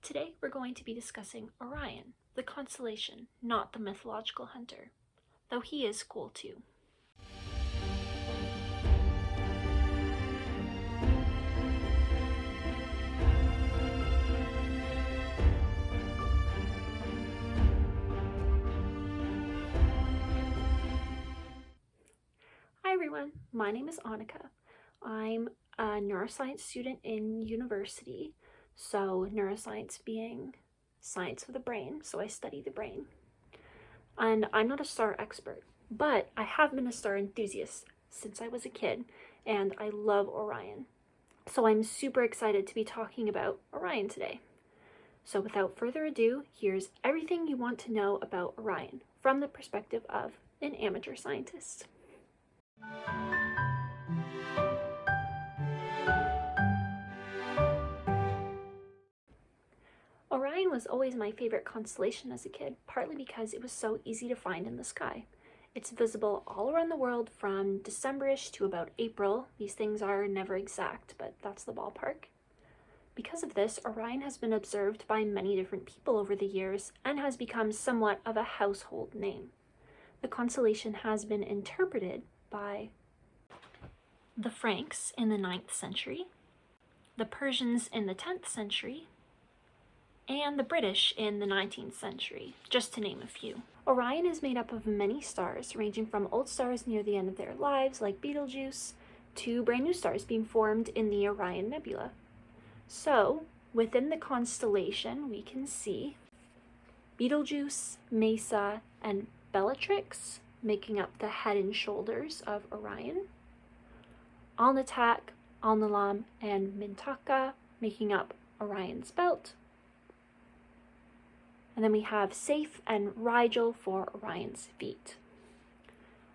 Today we're going to be discussing Orion, the constellation, not the mythological hunter, though he is cool too. Hi everyone, my name is Annika. I'm a neuroscience student in university, so neuroscience being science of the brain, so I study the brain. And I'm not a star expert, but I have been a star enthusiast since I was a kid, and I love Orion. So I'm super excited to be talking about Orion today. So without further ado, here's everything you want to know about Orion from the perspective of an amateur scientist. Orion was always my favorite constellation as a kid, partly because it was so easy to find in the sky. It's visible all around the world from December-ish to about April. These things are never exact, but that's the ballpark. Because of this, Orion has been observed by many different people over the years and has become somewhat of a household name. The constellation has been interpreted by the Franks in the 9th century, the Persians in the 10th century, and the British in the 19th century, just to name a few. Orion is made up of many stars, ranging from old stars near the end of their lives, like Betelgeuse, to brand new stars being formed in the Orion Nebula. So, within the constellation, we can see Betelgeuse, Mesa, and Bellatrix making up the head and shoulders of Orion, Alnitak, Alnilam, and Mintaka making up Orion's belt. And then we have Saiph and Rigel for Orion's feet.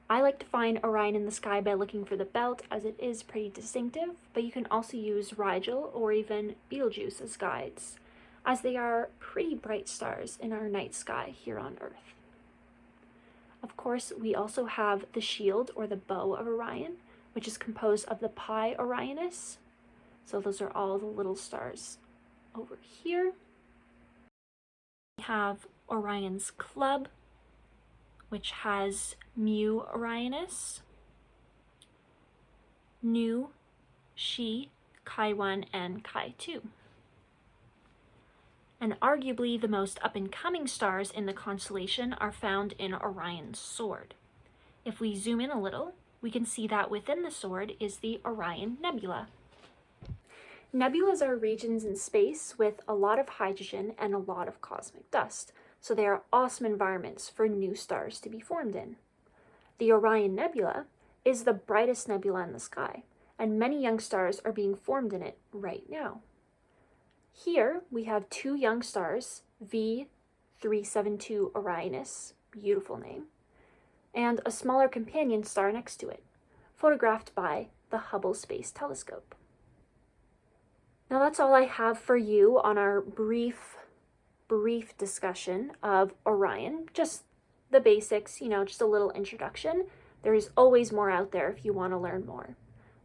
I like to find Orion in the sky by looking for the belt, as it is pretty distinctive, but you can also use Rigel or even Betelgeuse as guides, as they are pretty bright stars in our night sky here on Earth. Of course, we also have the shield or the bow of Orion, which is composed of the Pi Orionis. So those are all the little stars over here. We have Orion's club, which has Mu Orionis, Nu, Xi, Chi 1, and Chi 2. And arguably the most up-and-coming stars in the constellation are found in Orion's sword. If we zoom in a little, we can see that within the sword is the Orion Nebula. Nebulas are regions in space with a lot of hydrogen and a lot of cosmic dust, so they are awesome environments for new stars to be formed in. The Orion Nebula is the brightest nebula in the sky, and many young stars are being formed in it right now. Here we have two young stars, V372 Orionis, beautiful name, and a smaller companion star next to it, photographed by the Hubble Space Telescope. Now that's all I have for you on our brief discussion of Orion. Just the basics, just a little introduction. There's always more out there if you want to learn more.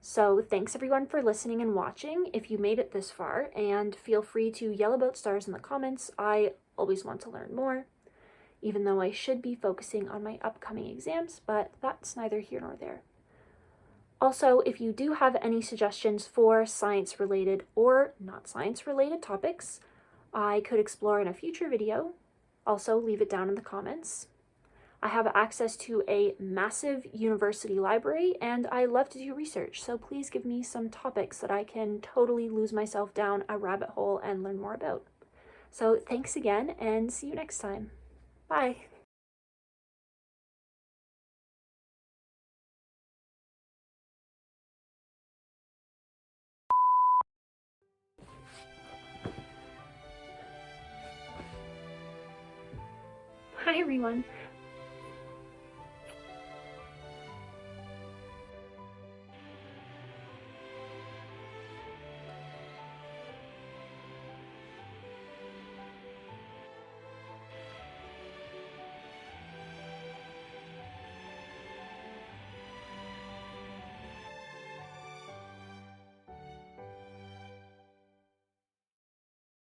So thanks everyone for listening and watching if you made it this far, and feel free to yell about stars in the comments. I always want to learn more, even though I should be focusing on my upcoming exams, but that's neither here nor there. Also, if you do have any suggestions for science-related or not science-related topics I could explore in a future video, also leave it down in the comments. I have access to a massive university library, and I love to do research, so please give me some topics that I can totally lose myself down a rabbit hole and learn more about. So thanks again, and see you next time. Bye! Hi everyone,